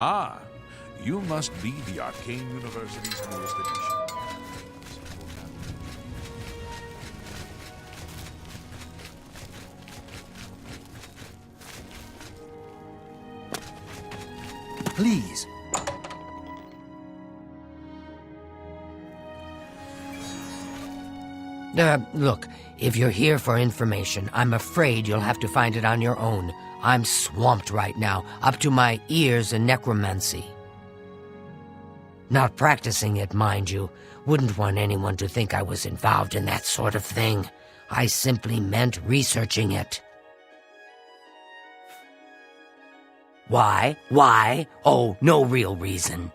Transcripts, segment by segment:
Ah, you must be the Arcane University's newest edition. Please. Look, if you're here for information, I'm afraid you'll have to find it on your own. I'm swamped right now, up to my ears in necromancy. Not practicing it, mind you. Wouldn't want anyone to think I was involved in that sort of thing. I simply meant researching it. Why? Why? Oh, no real reason.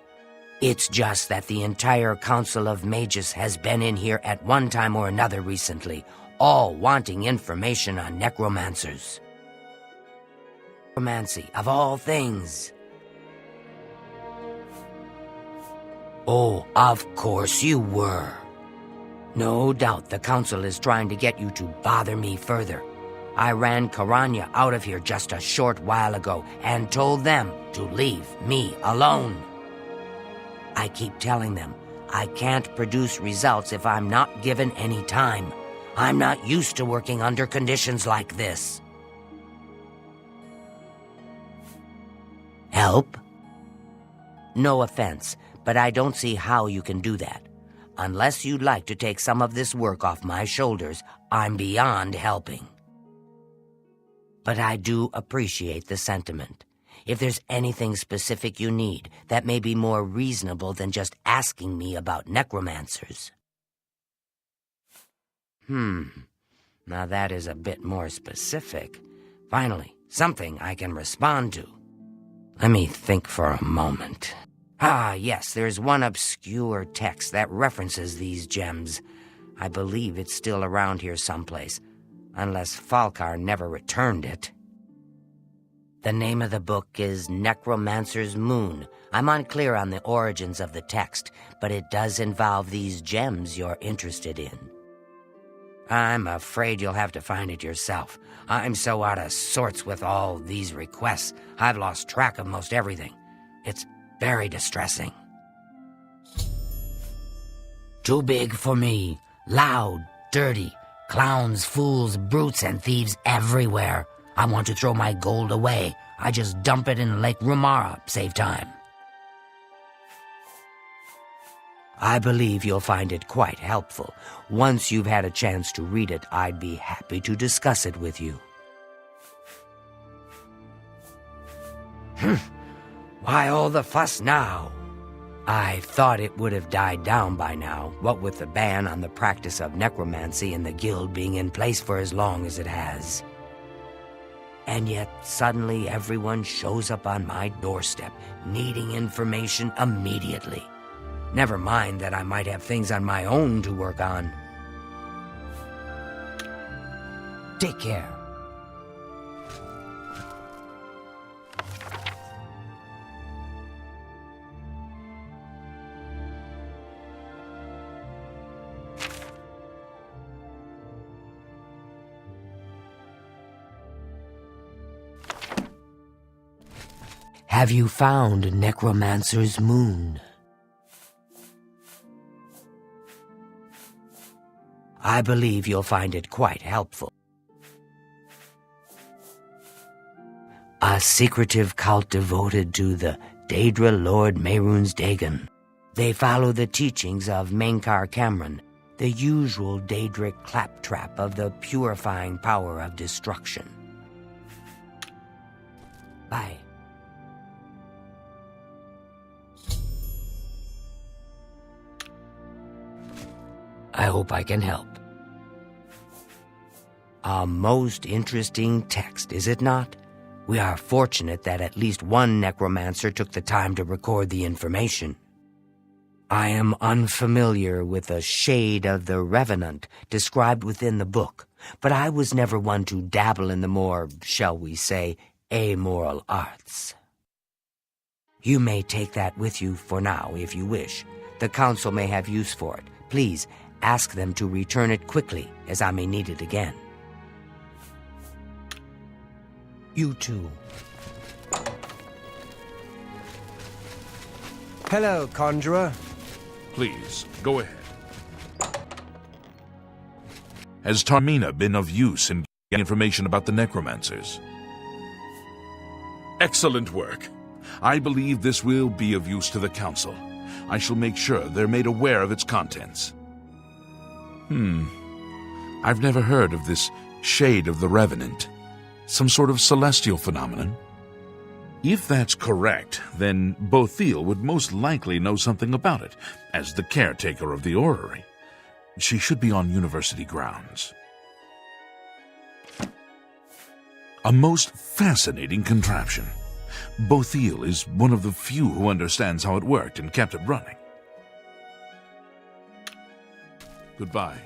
It's just that the entire Council of Mages has been in here at one time or another recently, all wanting information on necromancers. Necromancy, of all things. Oh, of course you were. No doubt the Council is trying to get you to bother me further. I ran Karanya out of here just a short while ago and told them to leave me alone. I keep telling them I can't produce results if I'm not given any time. I'm not used to working under conditions like this. Help? No offense, but I don't see how you can do that. Unless you'd like to take some of this work off my shoulders, I'm beyond helping. But I do appreciate the sentiment. If there's anything specific you need, that may be more reasonable than just asking me about necromancers. Now that is a bit more specific. Finally, something I can respond to. Let me think for a moment. Ah, yes, there's one obscure text that references these gems. I believe it's still around here someplace, unless Falcar never returned it. The name of the book is Necromancer's Moon. I'm unclear on the origins of the text, but it does involve these gems you're interested in. I'm afraid you'll have to find it yourself. I'm so out of sorts with all these requests, I've lost track of most everything. It's very distressing. Too big for me. Loud, dirty, clowns, fools, brutes, and thieves everywhere. I want to throw my gold away. I just dump it in Lake Rumara, save time. I believe you'll find it quite helpful. Once you've had a chance to read it, I'd be happy to discuss it with you. Why all the fuss now? I thought it would have died down by now, what with the ban on the practice of necromancy and the guild being in place for as long as it has. And yet, suddenly everyone shows up on my doorstep, needing information immediately. Never mind that I might have things on my own to work on. Take care. Have you found Necromancer's Moon? I believe you'll find it quite helpful. A secretive cult devoted to the Daedra Lord Mehrunes Dagon. They follow the teachings of Mankar Cameron, the usual Daedric claptrap of the purifying power of destruction. Bye. I hope I can help. A most interesting text, is it not? We are fortunate that at least one necromancer took the time to record the information. I am unfamiliar with a shade of the Revenant described within the book, but I was never one to dabble in the more, shall we say, amoral arts. You may take that with you for now if you wish. The council may have use for it. Please, ask them to return it quickly, as I may need it again. You too. Hello, Conjurer. Please, go ahead. Has Tarmina been of use in getting information about the Necromancers? Excellent work. I believe this will be of use to the Council. I shall make sure they're made aware of its contents. I've never heard of this shade of the Revenant. Some sort of celestial phenomenon? If that's correct, then Bothil would most likely know something about it, as the caretaker of the orrery. She should be on university grounds. A most fascinating contraption. Bothil is one of the few who understands how it worked and kept it running. Goodbye.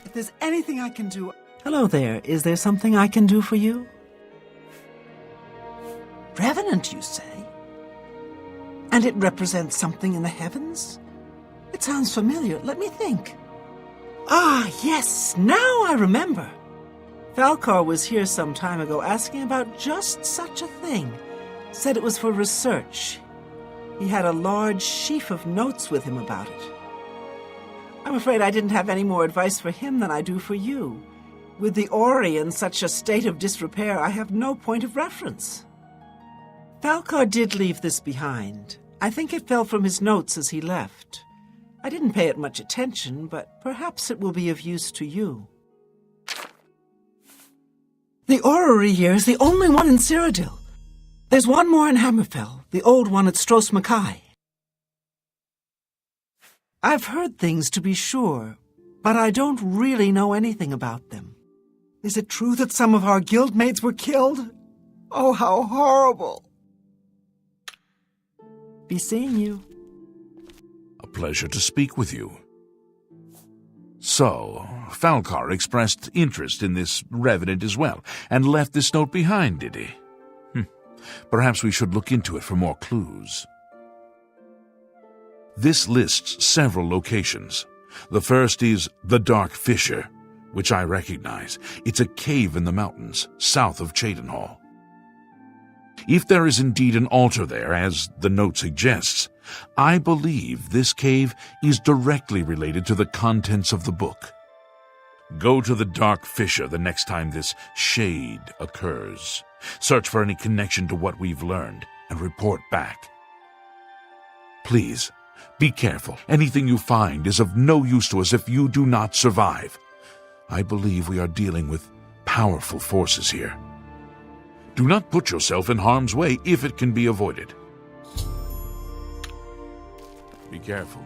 If there's anything I can do... Hello there. Is there something I can do for you? Revenant, you say? And it represents something in the heavens? It sounds familiar. Let me think. Ah, yes. Now I remember. Falcar was here some time ago asking about just such a thing. Said it was for research. He had a large sheaf of notes with him about it. I'm afraid I didn't have any more advice for him than I do for you. With the orrery in such a state of disrepair, I have no point of reference. Falcar did leave this behind. I think it fell from his notes as he left. I didn't pay it much attention, but perhaps it will be of use to you. The orrery here is the only one in Cyrodiil. There's one more in Hammerfell, the old one at Stros Mackay. I've heard things, to be sure, but I don't really know anything about them. Is it true that some of our guildmates were killed? Oh, how horrible! Be seeing you. A pleasure to speak with you. So, Falcar expressed interest in this Revenant as well, and left this note behind, did he? Perhaps we should look into it for more clues. This lists several locations. The first is the Dark Fissure, which I recognize. It's a cave in the mountains, south of Cheydinhal. If there is indeed an altar there, as the note suggests, I believe this cave is directly related to the contents of the book. Go to the Dark Fissure the next time this shade occurs. Search for any connection to what we've learned, and report back. Please, be careful. Anything you find is of no use to us if you do not survive. I believe we are dealing with powerful forces here. Do not put yourself in harm's way if it can be avoided. Be careful.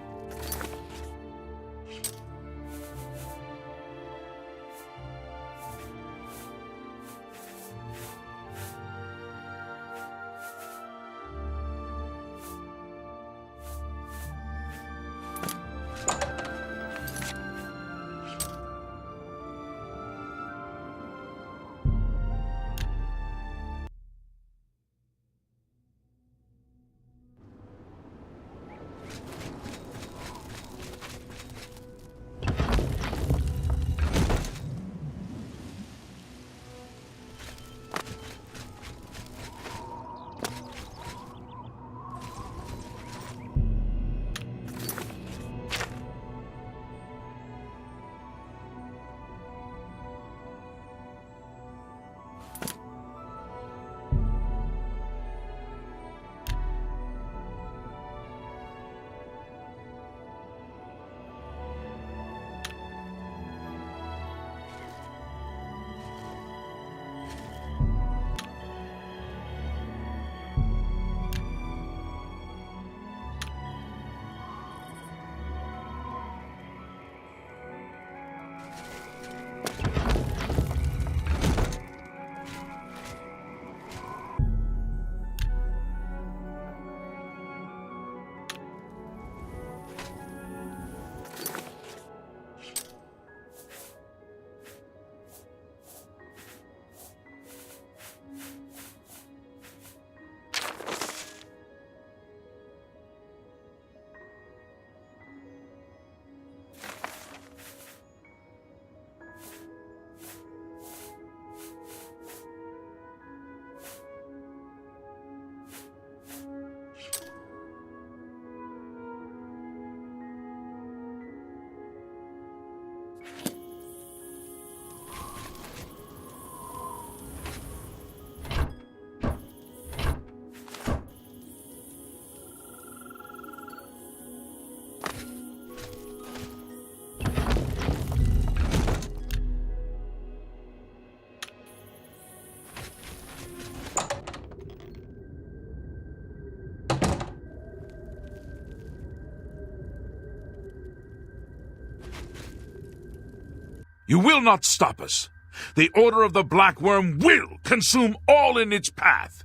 You will not stop us. The Order of the Black Worm will consume all in its path.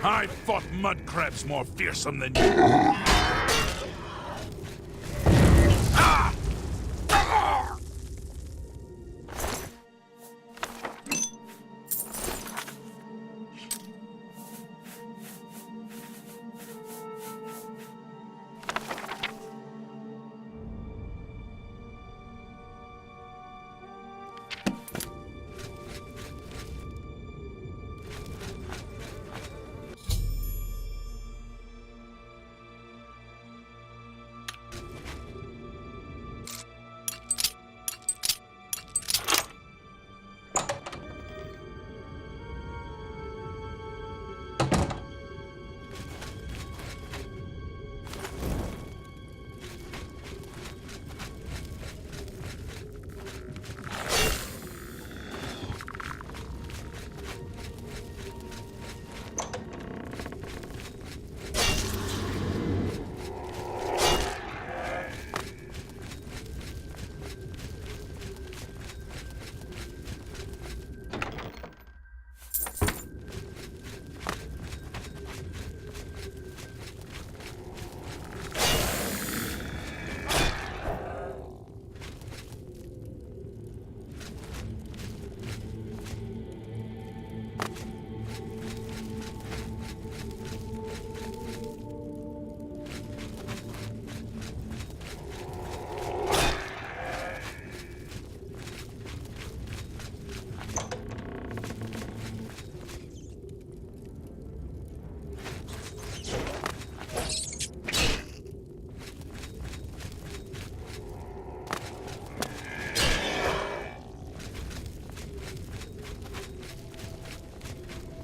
I fought mud crabs more fearsome than you. Ah! Ah!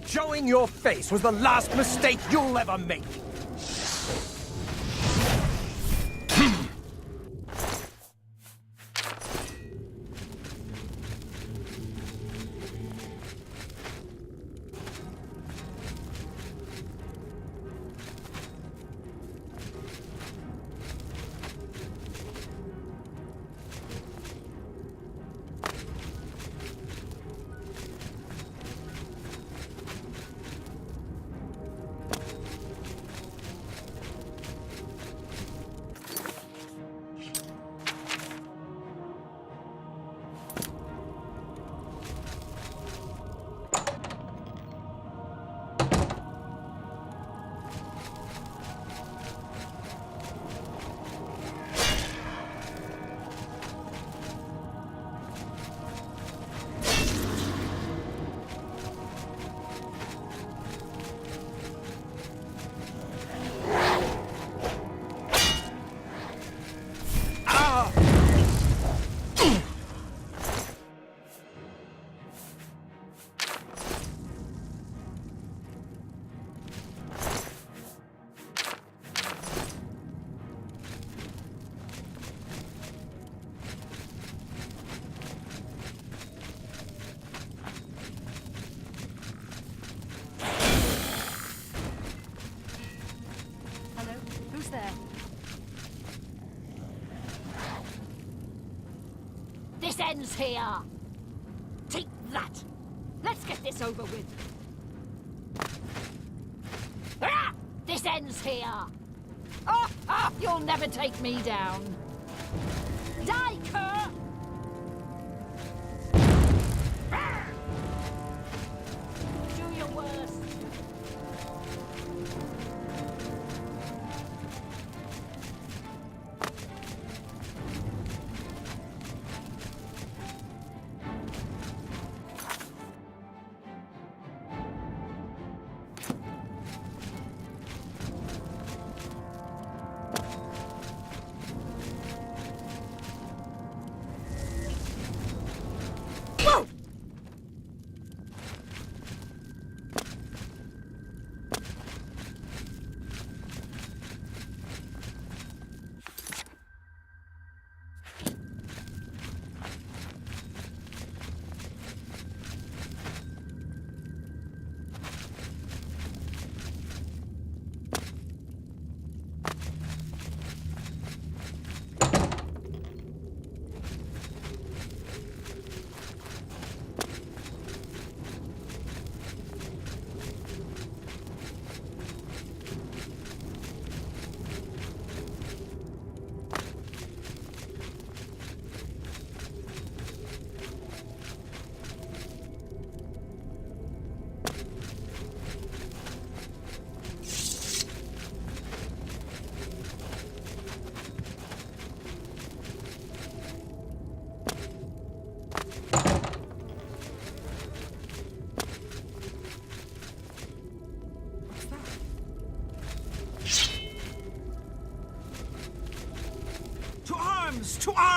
Showing your face was the last mistake you'll ever make. This ends here. Take that. Let's get this over with. Ah! This ends here. You'll never take me down. Die, cur! Do your worst.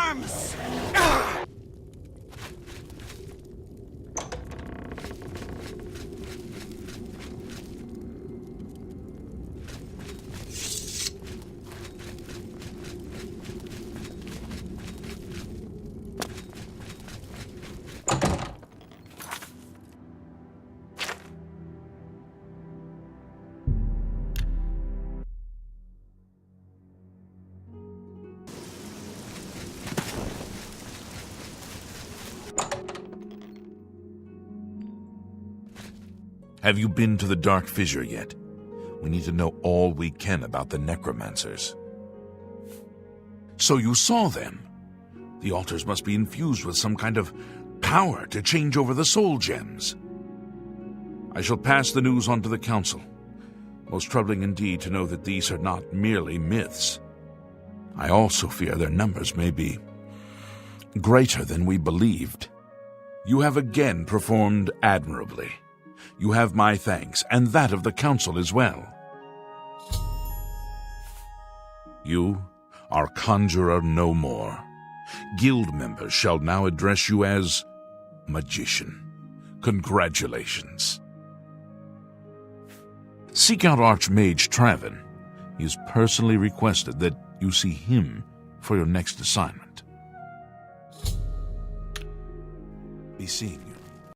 arms! Ah! Have you been to the Dark Fissure yet? We need to know all we can about the Necromancers. So you saw them. The altars must be infused with some kind of power to change over the soul gems. I shall pass the news on to the Council. Most troubling indeed to know that these are not merely myths. I also fear their numbers may be greater than we believed. You have again performed admirably. You have my thanks, and that of the Council as well. You are Conjurer no more. Guild members shall now address you as Magician. Congratulations. Seek out Archmage Traven. He has personally requested that you see him for your next assignment. Be seeing you.